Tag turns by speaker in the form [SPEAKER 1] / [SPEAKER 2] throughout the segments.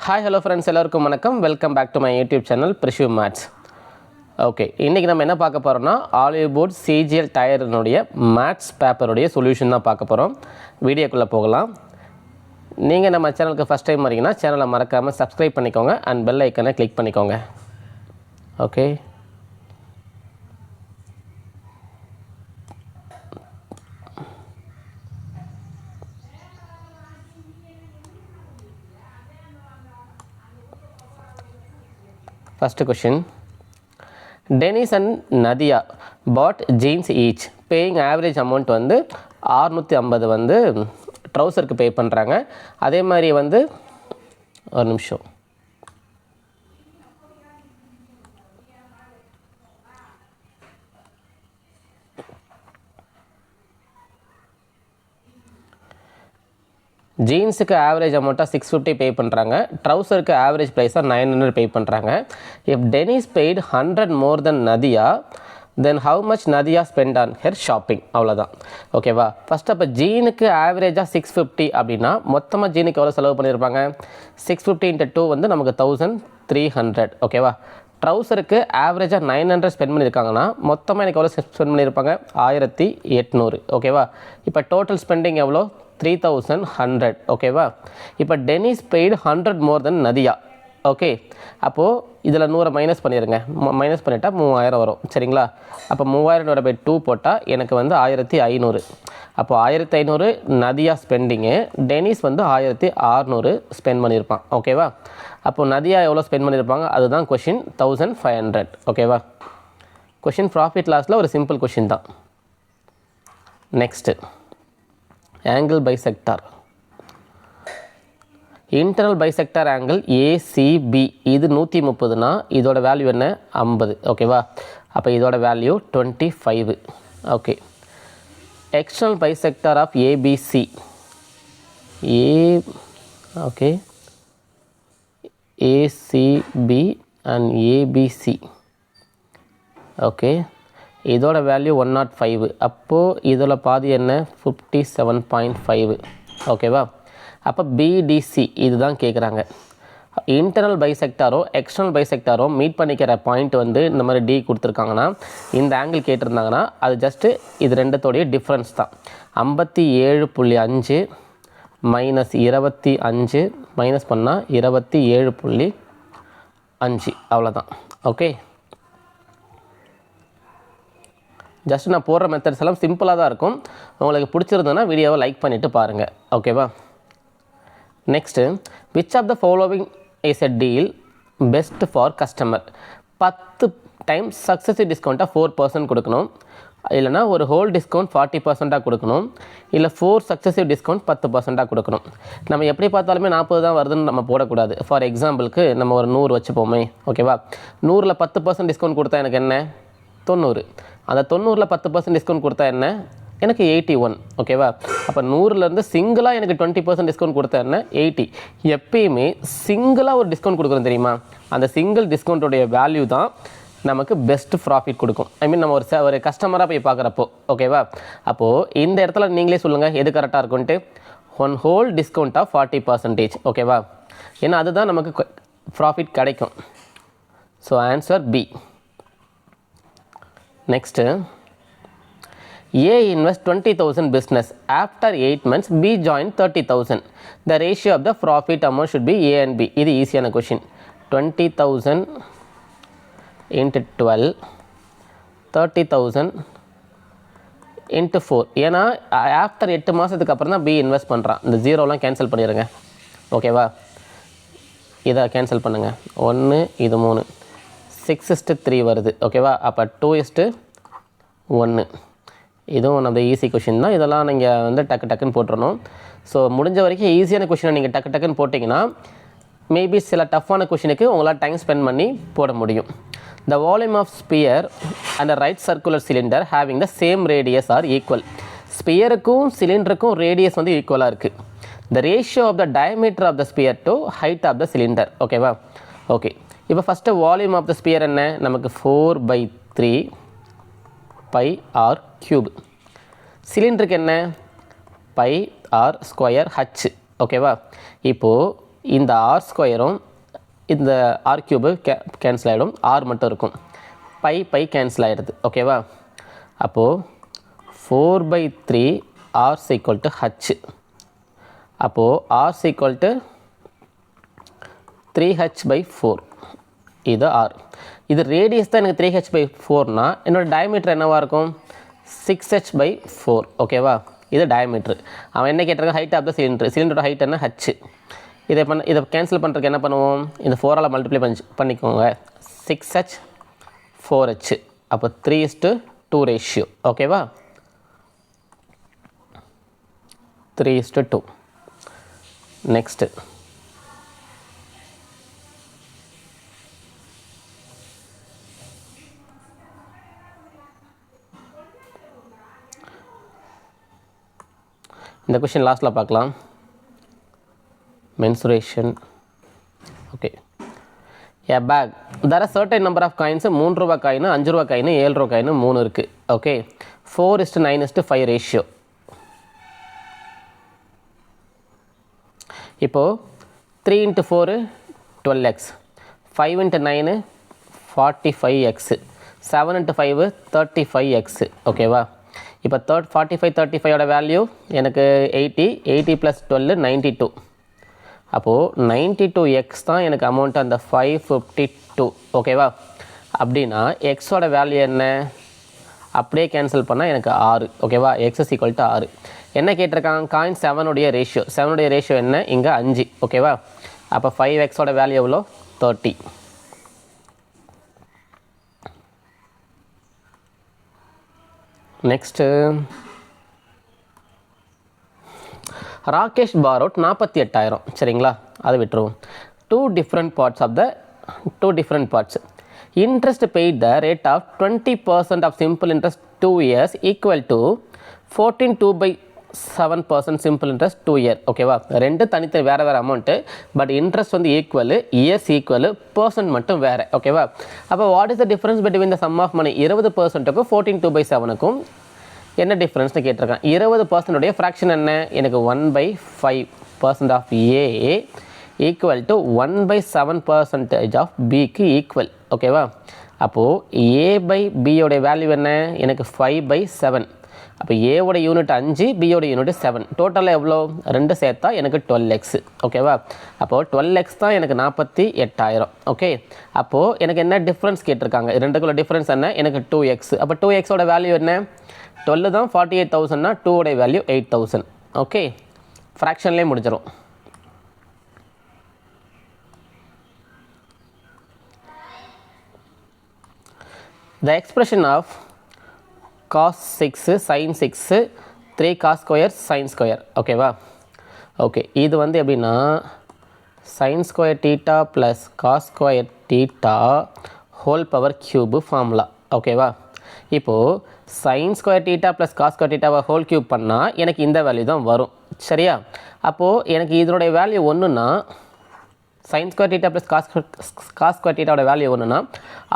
[SPEAKER 1] Hi hello friends, எல்லாருக்கும் வணக்கம். Welcome back to my YouTube channel Prishu maths. Okay, இன்றைக்கி நம்ம என்ன பார்க்க போகிறோம்னா ஆலிவுட் சிஜிஎல் டயரினுடைய மேத்ஸ் பேப்பருடைய சொல்யூஷன் தான் பார்க்க போகிறோம். வீடியோக்குள்ளே போகலாம். நீங்கள் நம்ம சேனலுக்கு ஃபஸ்ட் டைம் வரீங்கன்னா சேனலை மறக்காமல் சப்ஸ்கிரைப் பண்ணிக்கோங்க அண்ட் பெல் ஐக்கனை கிளிக் பண்ணிக்கோங்க. Okay, first question. Dennis and Nadia bought jeans each, paying average amount வந்து 650 வந்து ட்ரௌசருக்கு பே பண்ணுறாங்க. அதே மாதிரி வந்து ஒரு நிமிஷம், ஜீன்ஸுக்கு ஆவரேஜ் அமௌண்ட்டாக 650 பே பண்ணுறாங்க. ட்ரௌசருக்கு ஆவரேஜ் ப்ரைஸாக 900 பே பண்ணுறாங்க. If Dennis paid 100 more then Nadiya, then how much Nadiya spend on her shopping. அவ்வளோதான். ஓகேவா? ஃபஸ்ட் அப்போ ஜீனுக்கு ஆவரேஜாக 650 அப்படின்னா மொத்தமாக ஜீனுக்கு எவ்வளோ செலவு பண்ணியிருப்பாங்க? 650 × 2 வந்து நமக்கு 1300. ஓகேவா? ட்ரௌசருக்கு ஆவரேஜாக 900 ஸ்பெண்ட் பண்ணியிருக்காங்கன்னா மொத்தமாக எனக்கு எவ்வளோ ஸ்பெண்ட் பண்ணியிருப்பாங்க? 1800. ஓகேவா? இப்போ டோட்டல் ஸ்பெண்டிங் எவ்வளோ? 3100. ஓகேவா? இப்போ Denis paid 100 more then Nadiya. Okay, அப்போது இதில் 100 மைனஸ் பண்ணிடுங்க. மைனஸ் பண்ணிட்டால் 3000 வரும். சரிங்களா? அப்போ 3000/2 போட்டால் எனக்கு வந்து 1500. அப்போது 1500 நதியா ஸ்பெண்டிங்கு, டெனிஸ் வந்து 1600 ஸ்பெண்ட் பண்ணியிருப்பான். ஓகேவா? அப்போது நதியா எவ்வளோ ஸ்பெண்ட் பண்ணியிருப்பாங்க? அதுதான் கொஷின். 1500. ஓகேவா? கொஷின் ப்ராஃபிட் லாஸில் ஒரு சிம்பிள் கொஷின் தான். Next, angle bisector. Internal bisector angle ACB இது 130னா இதோட வேல்யூ என்ன? 50. ஓகேவா? அப்போ இதோட value 25. Okay, external bisector of ABC okay, ACB and ABC. Okay, இதோட வேல்யூ 105. அப்போது இதில் பாதி என்ன? 57.5. ஓகேவா? அப்போ பிடிசி இதுதான் கேட்குறாங்க. இன்டர்னல் பைசெக்டாரோ எக்ஸ்டர்னல் பைசெக்டாரோ மீட் பண்ணிக்கிற பாயிண்ட் வந்து இந்த மாதிரி டி கொடுத்துருக்காங்கன்னா, இந்த ஆங்கிள் கேட்டிருந்தாங்கன்னா அது ஜஸ்ட்டு இது ரெண்டுத்தோடைய டிஃப்ரென்ஸ் தான். 57.5 மைனஸ் 25 மைனஸ் பண்ணால் 27.5. அவ்வளோதான். ஓகே, ஜஸ்ட் நான் போடுற மெத்தட்ஸ் எல்லாம் சிம்பிளாக தான் இருக்கும். உங்களுக்கு பிடிச்சிருந்ததுன்னா வீடியோவை லைக் பண்ணிவிட்டு பாருங்கள். ஓகேவா? Next, which of the following is a deal best for customer? 10 times successive டிஸ்கவுண்ட்டாக 4% கொடுக்கணும், இல்லைனா ஒரு ஹோல் டிஸ்கவுண்ட் 40% கொடுக்கணும், இல்லை 4 சக்ஸஸிவ் டிஸ்கவுண்ட் 10% கொடுக்கணும். நம்ம எப்படி பார்த்தாலுமே 40 தான் வருதுன்னு நம்ம போடக்கூடாது. ஃபார் எக்ஸாம்பிளுக்கு நம்ம ஒரு 100 வச்சுப்போமே. ஓகேவா? 100ல் 10% டிஸ்கவுண்ட் கொடுத்தா எனக்கு என்ன? 90. அந்த 90ல் 10% டிஸ்கவுண்ட் கொடுத்தா என்ன? எனக்கு 81. ஓகேவா? அப்போ 100லேருந்து சிங்கிளாக எனக்கு 20% டிஸ்கவுண்ட் கொடுத்தா என்ன? 80. எப்பயுமே சிங்கிளாக ஒரு டிஸ்கவுண்ட் கொடுக்குறோம் தெரியுமா? அந்த சிங்கிள் டிஸ்கவுண்ட்டோடைய வேல்யூ தான் நமக்கு பெஸ்ட் ப்ராஃபிட் கொடுக்கும். ஐ மீன் நம்ம ஒரு கஸ்டமராக போய் பார்க்குறப்போ. ஓகேவா? அப்போது இந்த இடத்துல நீங்களே சொல்லுங்கள் எது கரெக்டாக இருக்குன்ட்டு. One whole discount of 40%. ஓகேவா? ஏன்னா அதுதான் நமக்கு ப்ராஃபிட் கிடைக்கும். So answer B. Next, A invest 20,000 business. After 8 months, B join 30,000. The ratio of the profit amount should be A and B. இது ஈஸியான கொஷின். 20,000 into 12, 30,000 into 4. ஏன்னா ஆஃப்டர் 8 மாதத்துக்கு அப்புறம் தான் B இன்வெஸ்ட் பண்ணுறான். இந்த ஜீரோலாம் கேன்சல் பண்ணிடுங்க. ஓகேவா? இதை கேன்சல் பண்ணுங்கள். 1 இது 3 6:3 வருது. ஓகேவா? அப்போ 2:1. இதுவும் one of the easy question தான். இதெல்லாம் நீங்கள் வந்து டக்குன்னு போட்டுறணும். ஸோ முடிஞ்ச வரைக்கும் ஈஸியான கொஷினை நீங்கள் டக்குன்னு போட்டிங்கன்னா மேபி சில டஃப்பான கொஷினுக்கு உங்களால் டைம் ஸ்பெண்ட் பண்ணி போட முடியும். The volume of sphere and right circular cylinder having the same radius are equal. ஸ்பியருக்கும் சிலிண்டருக்கும் ரேடியஸ் வந்து ஈக்குவலாக இருக்குது. The ratio of the diameter of the sphere to height of the cylinder. ஓகேவா? ஓகே, இப்போ first volume of the sphere என்ன? நமக்கு 4/3 πr cube. சிலிண்டருக்கு என்ன? πr² h. ஓகேவா? இப்போது இந்த ஆர் ஸ்கொயரும் இந்த ஆர் க்யூபு கேன்சல் ஆகிடும், ஆர் மட்டும் இருக்கும், பை கேன்சல் ஆகிடுது. ஓகேவா? அப்போது 4/3 ஆர் ஈக்குவல் டு ஹச். அப்போது ஆர் ஈக்குவல் டு 3h/4. இது ஆர். இது ரேடியஸ் தான் எனக்கு 3h/4னா என்னோடய டயமீட்டர் என்னவாக இருக்கும்? 6h/4. ஓகேவா? இது டயமீட்டர். அவன் என்ன கேட்டிருக்கான்? Height of the cylinder. சிலிண்டரோட ஹைட் என்ன? ஹச். இதை கேன்சல் பண்ணுறதுக்கு என்ன பண்ணுவோம்? இந்த 4ஆல் மல்டிப்ளை பண்ணிக்கோங்க. 6h 4h. அப்போ 3:2 ரேஷியோ. ஓகேவா? 3:2. நெக்ஸ்ட்டு இந்த கொஷின் லாஸ்ட்டில் பார்க்கலாம். Mensuration. Okay. A bag. There are certain number of coins. 3 ரூபா காயின், 5 ரூபா காயின், 7 ரூபா காயின், 3 இருக்குது. ஓகே. 4:9:5 ரேஷியோ. இப்போது 3 × 4 12x, 5 × 9 45x, 7 × 5 35x. ஓகேவா? இப்போ 45 35ஓட வேல்யூ எனக்கு 80 + 12 92. அப்போது 92x தான் எனக்கு அமௌண்ட், அந்த 552. ஓகேவா? அப்படின்னா எக்ஸோட வேல்யூ என்ன? அப்படியே கேன்சல் பண்ணால் எனக்கு 6. ஓகேவா? x = 6. என்ன கேட்டிருக்காங்க? காயின் 7உடைய ரேஷியோ. 7உடைய ரேஷியோ என்ன? இங்கே 5. ஓகேவா? அப்போ 5xோட வேல்யூ எவ்வளோ? 30. நெக்ஸ்ட்டு ராகேஷ் பாரோட் 48,000. சரிங்களா? அதை விட்டுருவோம். two different parts. Interest paid the rate of 20% of simple interest 2 years equal to 14.2/7% simple interest 2 year. ஓகேவா? ரெண்டு தனித்தனி வேறு அமௌண்ட்டு, பட் இன்ட்ரெஸ்ட் வந்து ஈக்குவலு, இயர்ஸ் ஈக்குவலு, பர்சன்ட் மட்டும் வேறு. ஓகேவா? அப்போ what is the difference between the sum of money? 20%க்கும் 14.2/7க்கும் என்ன டிஃப்ரென்ஸ்னு கேட்டிருக்கேன். 20% ஃப்ராக்ஷன் என்ன? எனக்கு 1/5% of A equal to 1/7% of பிக்கு ஈக்குவல். ஓகேவா? அப்போது A/Bயோடைய வேல்யூ என்ன? எனக்கு 5/7. அப்போ ஏவோட யூனிட் 5, பியோட யூனிட் 7. டோட்டலாக எவ்வளோ? 2 சேர்த்தா எனக்கு 12x. ஓகேவா? அப்போது 12x தான் எனக்கு 48,000. ஓகே. அப்போது எனக்கு என்ன டிஃப்ரென்ஸ் கேட்டிருக்காங்க? ரெண்டுக்குள்ள டிஃப்ரென்ஸ் என்ன? எனக்கு 2x. அப்போ 2xோட வேல்யூ என்ன? 12 தான் 48,000னா 2ஓடைய வேல்யூ 8,000. ஓகே. ஃப்ராக்ஷன்லேயே முடிஞ்சிடும். The expression of cos 6 sin 6 3 cos square sin square. ஓகேவா? ஓகே. இது வந்து எப்படின்னா sin square theta plus cos square theta whole power cube formula. ஓகேவா? இப்போது sin square theta plus cos square theta whole cube பண்ணால் எனக்கு இந்த வேல்யூ தான் வரும். சரியா? அப்போது எனக்கு இதனுடைய வேல்யூ ஒன்றுனா sin square theta plus cos square theta value ஒன்றுனா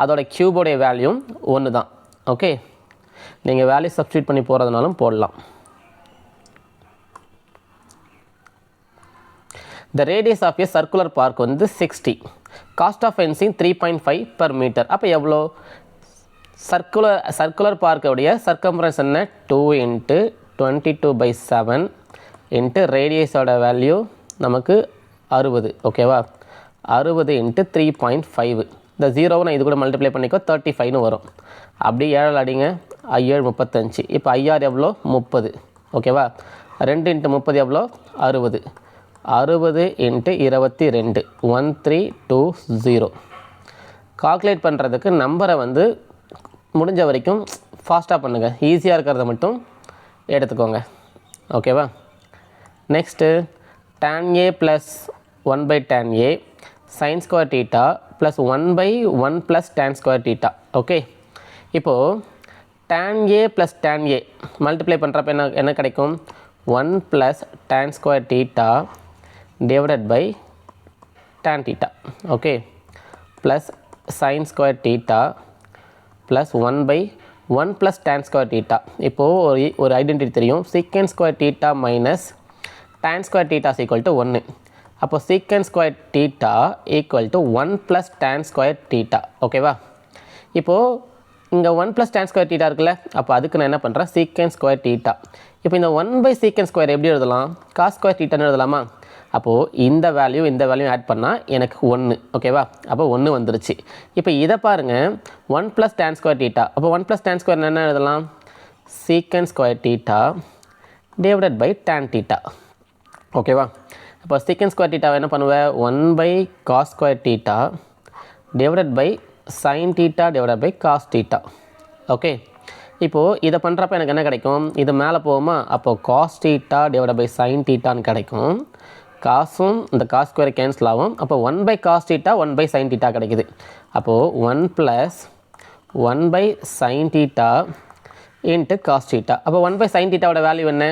[SPEAKER 1] அதோட க்யூபோடைய வேல்யூ ஒன்று தான். ஓகே. நீங்கள் வேல்யூ சப்ஸ்டியூட் பண்ணி போகிறதுனாலும் போடலாம். The radius of a circular park வந்து 60. Cost of fencing 3.5 per meter. அப்போ எவ்வளோ? சர்க்குலர் பார்க்குடைய சர்க்கம்ஃபரன்ஸ் என்ன? 2 × 22/7 இன்ட்டு ரேடியஸோட வேல்யூ நமக்கு 60. ஓகேவா? 60 × 3.5. இந்த 0வை நான் இது கூட மல்டிப்ளை பண்ணிக்கோ, 35னு வரும். அப்படி 7 அடிங்க, 7 35. இப்போ 6 எவ்வளோ? 30. ஓகேவா? 2 × 30 எவ்வளோ? 60. 60 × 22 1320. கால்குலேட் பண்ணுறதுக்கு நம்பரை வந்து முடிஞ்ச வரைக்கும் ஃபாஸ்ட்டாக பண்ணுங்கள். ஈஸியாக இருக்கிறத மட்டும் எடுத்துக்கோங்க. ஓகேவா? Next tan A + 1/tan A sin square theta + 1/1 + tan square theta. Okay. இப்போது tan A + tan A multiply பண்ணுறப்ப என்ன கிடைக்கும்? 1 + tan square theta divided by tan theta. Okay. Plus sin square theta plus 1/1 + tan square theta. இப்போது ஒரு identity தெரியும். secant square theta minus tan square theta = 1. அப்போ secant square theta equal to 1 + tan square theta. ஓகேவா? இப்போது இங்கே 1 + tan square theta இருக்குல்ல, அப்போ அதுக்கு நான் என்ன பண்ணுறேன், சீக்கன் ஸ்கொயர் தீட்டா. இப்போ இந்த 1/sec ஸ்கொயர் எப்படி எழுதலாம், காஸ் ஸ்கொயர் தீட்டான்னு எழுதலாமா? அப்போது இந்த வேல்யூ ஆட் பண்ணால் எனக்கு 1. ஓகேவா? அப்போ 1 வந்துருச்சு. இப்போ இதை பாருங்கள், 1 + tan ஸ்கொயர் தீட்டா. அப்போ 1 + tan ஸ்கொயர் என்ன எழுதலாம், secant square theta divided by tan theta. ஓகேவா? அப்போ சீக்கன் ஸ்கொயர் தீட்டாவை என்ன பண்ணுவேன், 1/cos square theta divided by sin theta divided by cos theta. Okay, இப்போது இதை பண்ணுறப்ப எனக்கு என்ன கிடைக்கும், இது மேலே போகுமா, அப்போது cos theta divided by sin தீட்டான்னு கிடைக்கும். காசும் இந்த காஸ் ஸ்கொயர் கேன்சல் ஆகும். அப்போ 1/cos தீட்டா 1/sin தீட்டா கிடைக்குது. அப்போது 1 + 1/sin theta into cos theta. அப்போ 1/sin தீட்டாவோட வேல்யூ என்ன,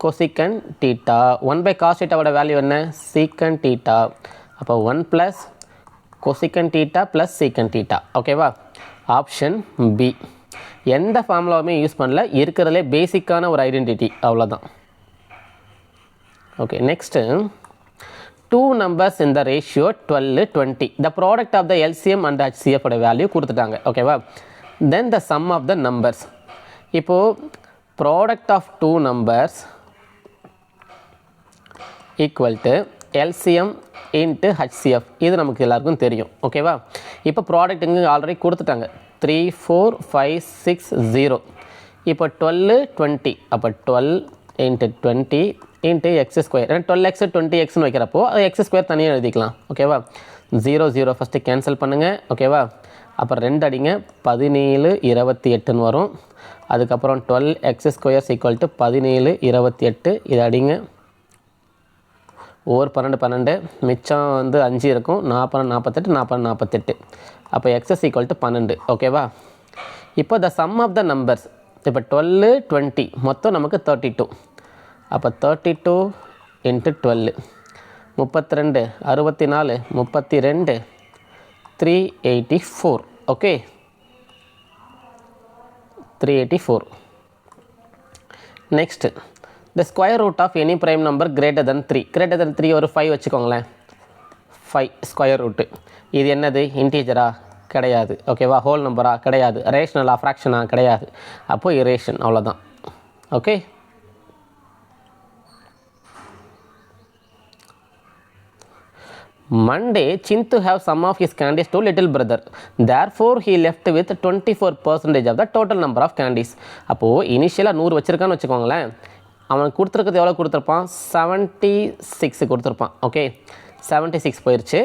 [SPEAKER 1] கொசிக்கன் தீட்டா. 1/cos தீட்டாவோட வேல்யூ என்ன, சீக்கன் தீட்டா. அப்போ 1 + கொசிக்கன் தீட்டா + சீக்கன் தீட்டா. ஓகேவா? Option B. எந்த ஃபார்முலாவுமே யூஸ் பண்ணல, இருக்கிறதுலே பேசிக்கான ஒரு ஐடென்டிட்டி, அவ்வளோதான். Okay, next 2 numbers in the ratio 12:20. The product of the LCM and HCF ஓட வேல்யூ கொடுத்துட்டாங்க. ஓகேவா? then the sum of the numbers. இப்போது product of 2 numbers equal to LCM into HCF. இது நமக்கு எல்லாருக்கும் தெரியும். ஓகேவா? இப்போ ப்ராடக்ட் இங்கே ஆல்ரெடி கொடுத்துட்டாங்க, 3 4 5 6 0. இப்போ 12 20. அப்போ 12 × 20 × x². ஏன்னா 12x 20xன்னு வைக்கிறப்போ அது x² தனியாக எழுதிக்கலாம். ஓகேவா? 0 0 ஃபஸ்ட்டு கேன்சல் பண்ணுங்கள். ஓகேவா? அப்புறம் 2 அடிங்க, 17 28ன்னு வரும். அதுக்கப்புறம் 12x² = 17 28. இதை அடிங்க, ஓர் 12 12, மிச்சம் வந்து 5 இருக்கும். 40 48 40 48. அப்போ x = 12. ஓகேவா? இப்போ the sum of the numbers, இப்போ 12 20 மொத்தம் நமக்கு 32. அப்போ 32 × 12 32 64 32 384. Okay, 384. Next the square root of any prime number greater than 3. greater than 3 ஒரு 5 வச்சுக்கோங்களேன். 5 ஸ்கொயர் ரூட்டு. இது என்னது, இன்டீஜரா, கிடையாது. ஓகேவா? ஹோல் நம்பரா, கிடையாது. ரேஷனலா, ஃப்ராக்ஷனா, கிடையாது. அப்போது இரேஷன், அவ்வளோதான். Okay, Monday, Chintu have some of his candies to little brother. Therefore, he left with 24% of the total number of candies. அப்போது இனிஷியலாக 100 வச்சுருக்கான்னு வச்சுக்கோங்களேன். அவனுக்கு கொடுத்துருக்கிறது எவ்வளோ கொடுத்துருப்பான், 76 கொடுத்துருப்பான். ஓகே, 76 போயிடுச்சு.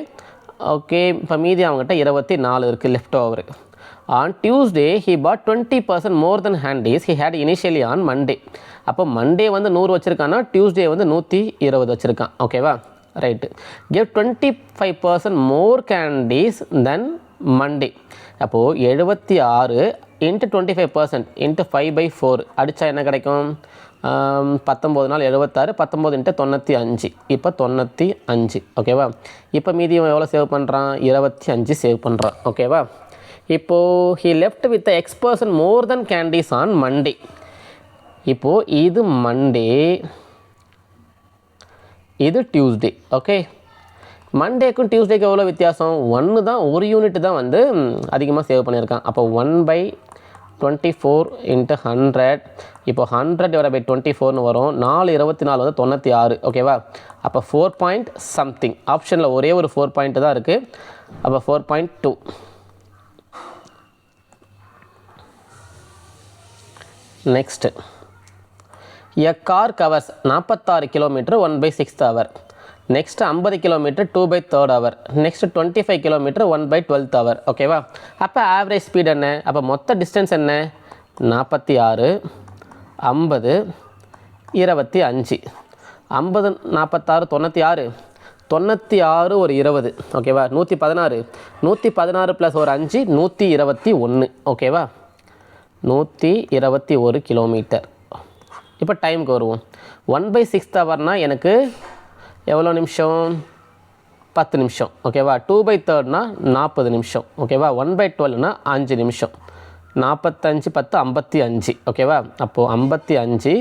[SPEAKER 1] ஓகே, இப்போ மீதி அவங்ககிட்ட 24 இருக்குது left over. On Tuesday, he bought 20% more than candies he had initially on Monday. அப்போ மண்டே வந்து 100 வச்சுருக்கான்னா டியூஸ்டே வந்து 120 வச்சுருக்கான். ஓகேவா? Right. give 25% more candies than Monday. அப்போது 76 × 25% × 5/4 அடித்தா என்ன கிடைக்கும், 19 நாள் 76, 19 × 95. இப்போ 95. ஓகேவா? இப்போ மீதியம் எவ்வளோ சேவ் பண்ணுறான், 25 சேவ் பண்ணுறான். ஓகேவா? இப்போது he left with the X% more than candies on Monday. இப்போது இது மண்டே, இது டியூஸ்டே. ஓகே, மண்டேக்கும் டியூஸ்டேக்கு எவ்வளோ வித்தியாசம், 1 தான், ஒரு யூனிட் தான் வந்து அதிகமாக சேவ் பண்ணியிருக்கான். அப்போ 1/24 × 100. இப்போ 100 / 24ன்னு வரும். 4 24 வந்து 96. ஓகேவா? அப்போ 4 பாயிண்ட் சம்திங். ஆப்ஷனில் ஒரே ஒரு 4 பாயிண்ட் தான் இருக்குது. அப்போ 4.2. Next, a car covers 46 km 1/6th hour. Next 50 km 2/3rd hour. Next 25 km 1/12th hour. ஓகேவா? அப்போ ஆவரேஜ் ஸ்பீட் என்ன, அப்போ மொத்த டிஸ்டன்ஸ் என்ன, 46 50 25. 50 46 96 96 ஒரு 20. ஓகேவா? 116 116 + ஒரு 5 121. ஓகேவா? 121 கிலோமீட்டர். இப்போ டைமுக்கு வருவோம். 1/6th ஹவர்னால் எனக்கு எவ்வளோ நிமிஷம், 10 நிமிஷம். ஓகேவா? 2/3னா 40 நிமிஷம். ஓகேவா? 1/12னா 5 நிமிஷம். 45 10 55. ஓகேவா? அப்போது 55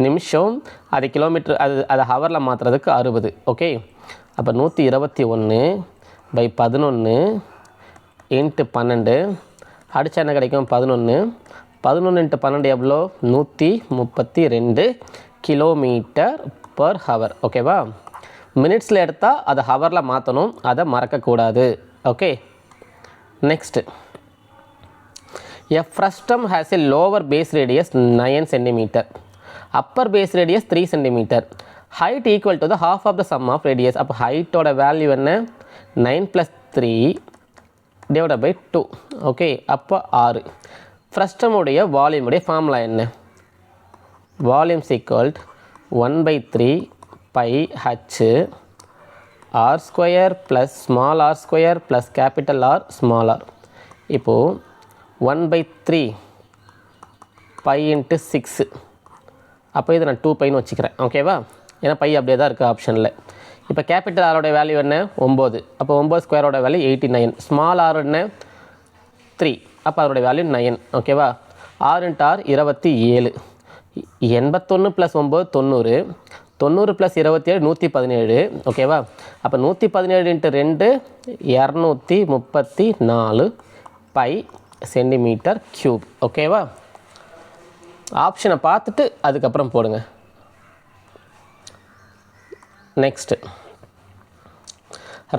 [SPEAKER 1] நிமிஷம். அது கிலோமீட்டர், அது ஹவரில் மாற்றுறதுக்கு 60. ஓகே, அப்போ 121/11 இன்ட்டு 12 அடித்தா என்ன கிடைக்கும் 11 இன்ட்டு 12 எவ்வளோ 132 கிலோமீட்டர் பர் ஹவர் ஓகேவா. மினிட்ஸில் எடுத்தால் அதை ஹவரில் மாற்றணும், அதை மறக்கக்கூடாது. Okay next A frustum has a lower base radius 9 cm, upper base radius 3 cm, height equal to the half of the sum of radius. அப்போ ஹைட்டோட வேல்யூ என்ன 9 + 3 divided by 2 ஓகே. அப்போ 6. ஃப்ரஸ்டமுடைய வால்யூமுடைய ஃபார்முலா என்ன volumes equal 1/3 pi h r square plus small r square plus capital R small r. இப்போது 1/3 pi into 6 அப்போ இதை நான் 2πன்னு வச்சுக்கிறேன் ஓகேவா. ஏன்னா பை அப்படியே தான் இருக்குது ஆப்ஷனில். இப்போ கேபிட்டல் ஆரோட வேல்யூ என்ன 9, அப்போ 9 ஸ்கொயரோட வேல்யூ 89, ஸ்மால் ஆர் என்ன 3, அப்போ அதோட வேல்யூ 9 ஓகேவா. 6 × r 27, 81 + 9 90, 90 + 27 117 ஓகேவா. அப்போ 117 × 2 234 பை சென்டிமீட்டர் க்யூப் ஓகேவா. ஆப்ஷனை பார்த்துட்டு அதுக்கப்புறம் போடுங்க. நெக்ஸ்ட்டு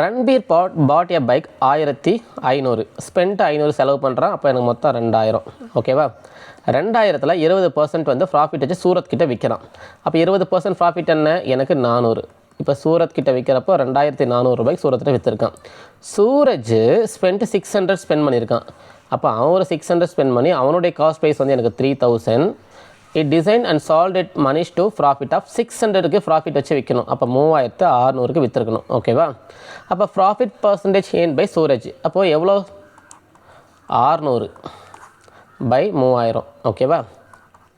[SPEAKER 1] ரன்பீர் பாட் எ பைக் 1500 ஸ்பெண்ட் 500 செலவு பண்ணுறான். அப்போ எனக்கு மொத்தம் 2000 ஓகேவா. 2000ல் 20% வந்து ப்ராஃபிட் வச்சு சூரத் கிட்ட விற்கிறான். அப்போ 20% ப்ராஃபிட் என்ன எனக்கு 400. இப்போ சூரத் கிட்ட விற்கிறப்போ 2400 ரூபாய்க்கு சூரத்தில் விற்றுருக்கான். சூரஜ் ஸ்பெண்ட் 600 ஸ்பெண்ட் பண்ணியிருக்கான். அப்போ அவன் ஒரு 600 ஸ்பெண்ட் பண்ணி அவனுடைய காஸ்ட் ப்ரைஸ் வந்து எனக்கு 3000. It design and solve it Manish to profit of 600க்கு ப்ராஃபிட் வச்சு விற்கணும். அப்போ 3600க்கு விற்றுருக்கணும் ஓகேவா. அப்போ ப்ராஃபிட் பர்சன்டேஜ் ஏன் பை சூரஜ் அப்போது எவ்வளோ 600/3000 ஓகேவா.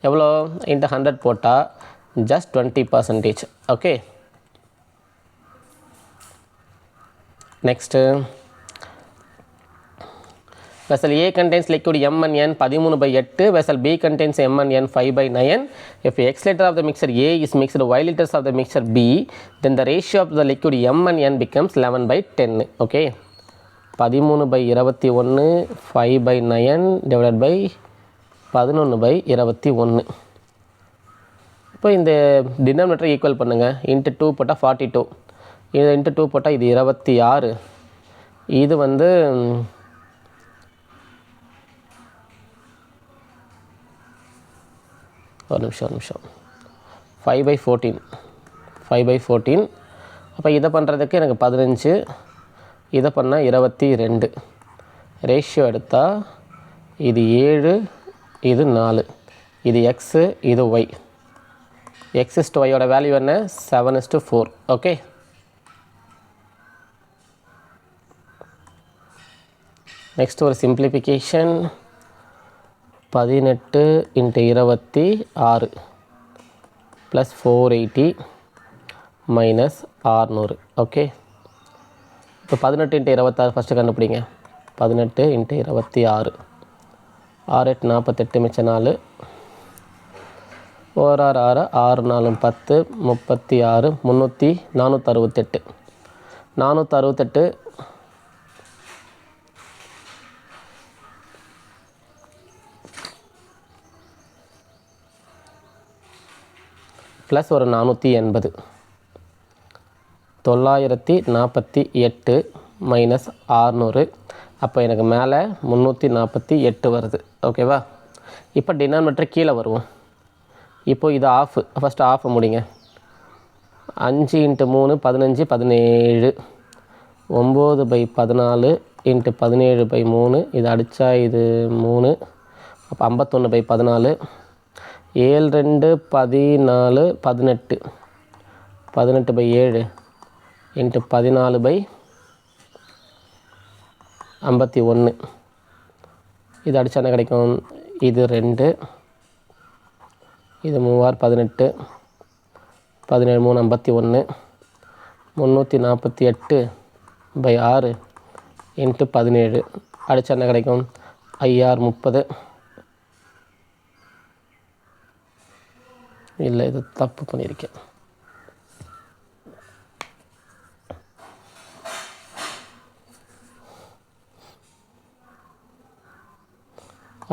[SPEAKER 1] எவ்வளோ இன்ட்டு 100 போட்டால் just 20% okay. Next vessel A contains liquid M and N 13/8, vessel B contains M and N 5/9. If X liter of the mixture A is mixed Y liters of the mixture B, then the ratio of the liquid M and N becomes 11/10 okay. 13/21 5/9 divided by 11/21. இப்போ இந்த denominator equal பண்ணுங்கள். Into 2 போட்டால் 42, இது into 2 போட்டால் இது 26, இது வந்து ஒரு நிமிஷம் 5/14. அப்போ இதை பண்ணுறதுக்கு எனக்கு 15, இதை பண்ணால் 22. ரேஷியோ எடுத்தால் இது 7, இது 4, இது எக்ஸு, இது ஒய். x/y வேல்யூ என்ன 7/4 ஓகே. நெக்ஸ்ட் ஒரு சிம்பிளிஃபிகேஷன் 18 × 26 + 480 - 600 ஓகே. இப்போ 18 × 26 ஃபஸ்ட்டு கண்டுபிடிங்க. 18 × 26 6 8 48 மிச்சம் 4 1 6 6 6 4 10 36 468 ப்ளஸ் ஒரு 480 948 - 600. அப்போ எனக்கு மேலே 348 வருது ஓகேவா. இப்போ டினாமினேட்டர் கீழே வருவோம். இப்போது இது ஆஃப், ஃபஸ்ட்டு ஆஃப் முடிங்க. 5 × 3 15 17, 9/14 × 17/3, இது அடித்தா இது 3, அப்போ 51/14, 7 2 14 18, 18/7 × 14/51, இது அடித்தா என்ன கிடைக்கும், இது 2, இது 3 18, 17 3 51, 348/6 × 17 அடித்தா என்ன கிடைக்கும் 5/6 30. இல்லை இது தப்பு பண்ணியிருக்கேன்.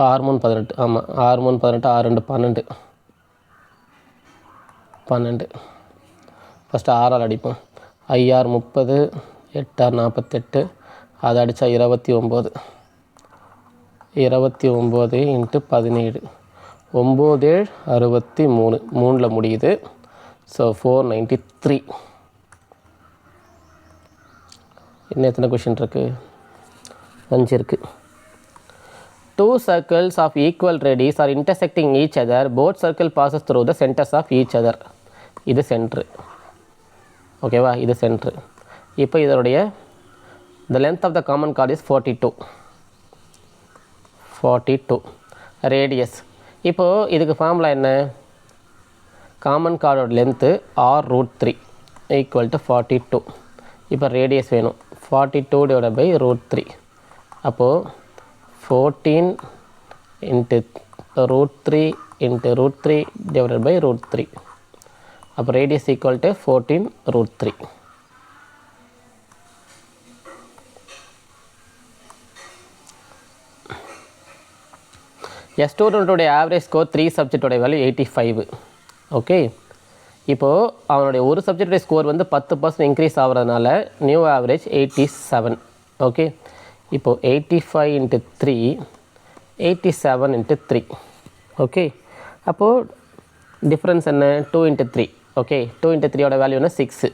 [SPEAKER 1] 6 3 18 ஆமாம் 6 3 18 6 2 12 12 ஃபஸ்ட்டு 6ஆல் அடிப்போம் 5 6 30 8 6 48 அதை அடித்தா 29 29 இன்ட்டு 17 9 7 63 3ல் முடியுது. ஸோ 493. இன்னும் எத்தனை கொஷின் இருக்குது? 5 இருக்குது. 2 circles of equal radius are intersecting each other. Both circle passes through the centers of each other. இது சென்ட்ரு. ஓகேவா? இது சென்ட்ரு. இப்போ இதனுடைய the length of the common chord is 42. radius. இப்போது இதுக்கு ஃபார்முலா என்ன? காமன் கார்டோட லென்த்து r√3 ஈக்குவல் டு 42. இப்போ ரேடியஸ் வேணும். 42 டிவைட் பை √3. அப்போது 14 இன்ட்டு √3 இன்ட்டு √3 டிவைட் பை √3. அப்போ ரேடியஸ் ஈக்குவல் டு 14√3. எ ஸ்டூடெண்ட்டோடைய ஆவரேஜ் ஸ்கோர் 3 சப்ஜெக்டோடைய வேல்யூ 85. ஓகே, இப்போது அவனுடைய ஒரு சப்ஜெக்டோடைய ஸ்கோர் வந்து 10% இன்க்ரீஸ் ஆகிறதுனால நியூ ஆவரேஜ் 87. ஓகே, இப்போது 85 இன்ட்டு 3 87 இன்ட்டு 3. ஓகே, அப்போது டிஃப்ரென்ஸ் என்ன? 2 இன்ட்டு 3. ஓகே, 2 இன்ட்டு 3யோட வேல்யூ என்ன? 6.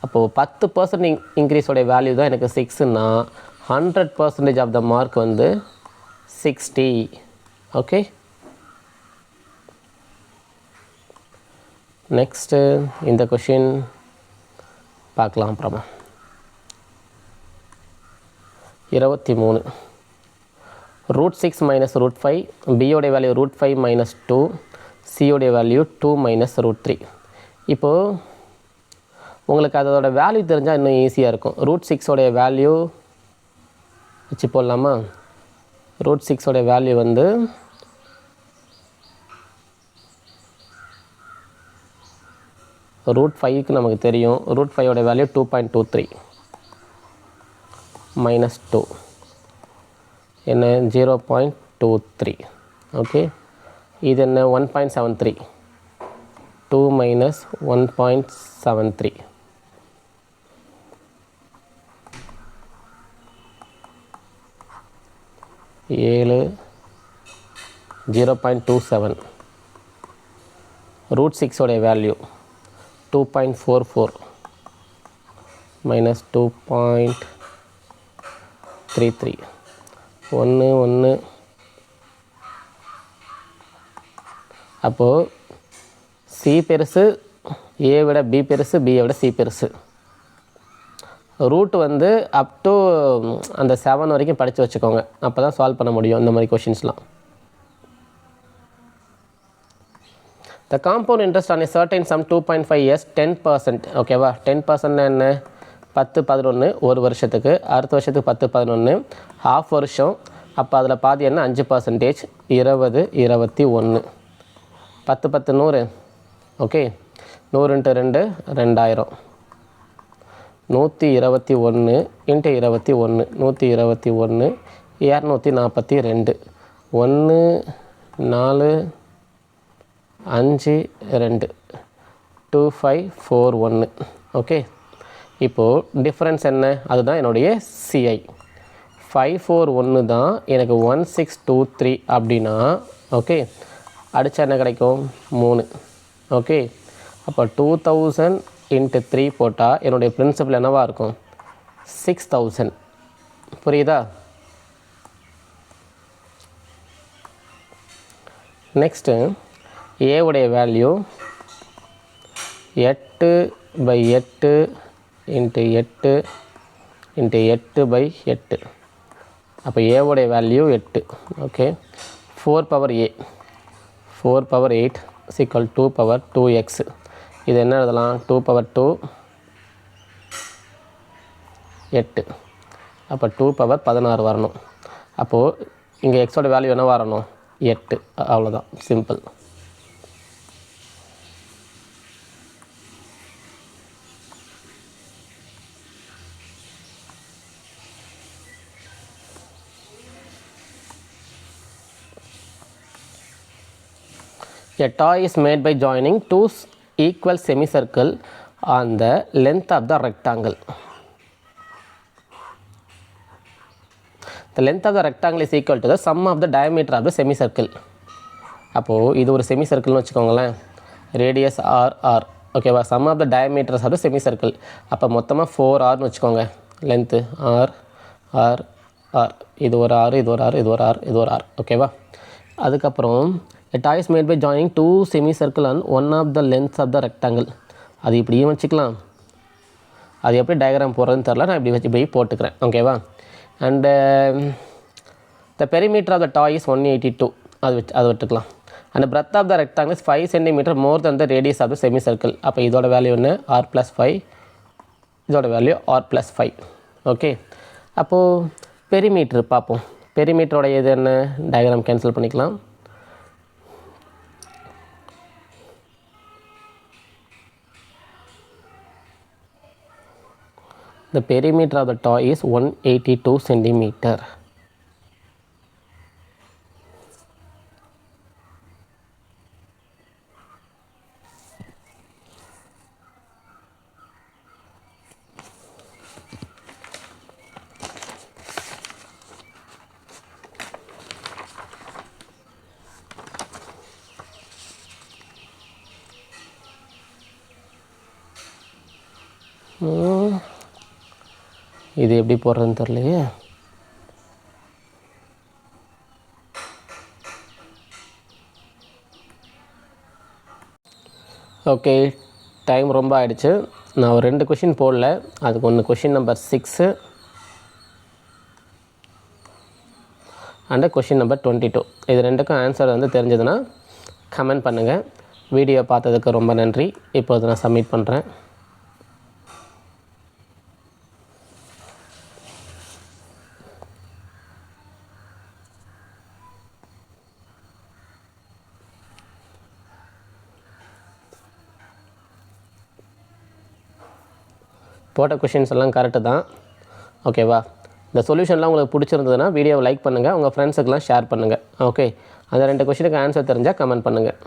[SPEAKER 1] அப்போது 10% இன்க்ரீஸோடைய வேல்யூ தான் எனக்கு 6ன்னா 100% ஆஃப் த மார்க் வந்து 60. ஓகே, நெக்ஸ்ட்டு இந்த கொஷின் பார்க்கலாம். அப்புறமா 23 √6 மைனஸ் √5. பியோடைய வேல்யூ √5 மைனஸ் 2. சியோடைய வேல்யூ 2 மைனஸ் √3. இப்போது உங்களுக்கு அதோட வேல்யூ தெரிஞ்சால் இன்னும் ஈஸியாக இருக்கும். √6 வேல்யூ வச்சு போடலாமா? √6 வேல்யூ வந்து √5க்கு நமக்கு தெரியும். √5 வேல்யூ 2.23 மைனஸ் 2 என்ன? 0.23. ஓகே, இது என்ன? 1.73. 2 மைனஸ் 1.73. ஏழு 0.27. √6 வேல்யூ 2.44 மைனஸ் 2.33. 1 1. அப்போது சி பெருசு, ஏ விட பி பெருசு, பியை விட சி பெருசு. ரூட் வந்து அப் டு அந்த 7 வரைக்கும் படித்து வச்சுக்கோங்க. அப்போ தான் சால்வ் பண்ண முடியும் இந்த மாதிரி கொஷின்ஸ்லாம். The compound interest on a certain sum 2.5 years 10%. ஓகேவா? 10% என்ன? 10 11 ஒரு வருஷத்துக்கு. அடுத்த வருஷத்துக்கு 10 11 ஹாஃப் வருஷம். அப்போ அதில் பாதி என்ன? 5%. 20 21. 10 10 100. ஓகே, 100 × 2 2000. 121 இன்ட்டு 21 121 242. 1 4 5 2 2541. ஓகே, இப்போது டிஃப்ரென்ஸ் என்ன? அதுதான் என்னுடைய சிஐ. 541 தான் எனக்கு 1623 அப்படின்னா. ஓகே, அடித்தா என்ன கிடைக்கும்? 3. ஓகே, அப்போ 2000 இன்ட்டு 3 போட்டால் என்னுடைய பிரின்சிபல் என்னவாக இருக்கும்? 6000. புரியுதா? நெக்ஸ்ட்டு ஏவுடைய வேல்யூ 8/8 இன்ட்டு 8 இன்ட்டு 8/8. அப்போ ஏவுடைய value 8. Okay, 4 power A 4 power 8 = 2 power 2x. இது என்ன எழுதலாம்? 2 பவர் 2 8. அப்போ 2 பவர் 16 வரணும். அப்போது இங்கே எக்ஸோட வேல்யூ என்ன வரணும்? 8. அவ்வளோதான், simple. A toy is made by joining two equal semicircle on the length of the rectangle. The length of the rectangle is equal to the sum of the diameter of the semicircle. அப்போது இது ஒரு செமிசர்க்கிள்னு வச்சுக்கோங்களேன், radius R ஓகேவா, sum of the diameters of the semicircle. அப்போ மொத்தமாக 4 வச்சுக்கோங்க length, R இது ஒரு ஆர், இது ஒரு ஆர், இது ஒரு ஆர், இது ஒரு ஆர், ஓகேவா. அதுக்கப்புறம் a toy is made by joining two semicircle on one of the lengths of the rectangle. அது இப்படியும் வச்சுக்கலாம், அது எப்படி டயக்ராம் போடுறதுன்னு தெரில, நான் இப்படி போட்டுக்கிறேன், ஓகேவா. And the perimeter of the toy is 182, அது விட்டுக்கலாம். And the breadth of the rectangle is 5 cm more than the radius of the semicircle. அப்போ இதோட வேல்யூ என்ன, r+5, இதோட வேல்யூ r+5, ஓகே. அப்போது பெரிமீட்ரு பார்ப்போம். பெரிமீட்டரோட இது என்ன, டயக்ராம் கேன்சல் பண்ணிக்கலாம். The perimeter of the toy is 182 cm. இது எப்படி போடுறதுன்னு தெரியலையே. ஓகே, டைம் ரொம்ப ஆகிடுச்சு. நான் ஒரு 2 கொஷின் போடல, அதுக்கு ஒன்று question number 6 and question number 22. இது ரெண்டுக்கும் ஆன்சர் வந்து தெரிஞ்சதுன்னா கமெண்ட் பண்ணுங்கள். வீடியோ பார்த்ததுக்கு ரொம்ப நன்றி. இப்போது நான் சப்மிட் பண்ணுறேன். போட்ட கொஷின்ஸ் எல்லாம் கரெக்டு தான், ஓகேவா. இந்த சொல்யூஷன்லாம் உங்களுக்கு பிடிச்சிருந்ததுன்னா வீடியோவை லைக் பண்ணுங்கள், உங்கள் ஃப்ரெண்ட்ஸுக்கெலாம் ஷேர் பண்ணுங்கள், ஓகே. அந்த 2 கொஷினுக்கு ஆன்சர் தெரிஞ்சால் கமெண்ட் பண்ணுங்கள்.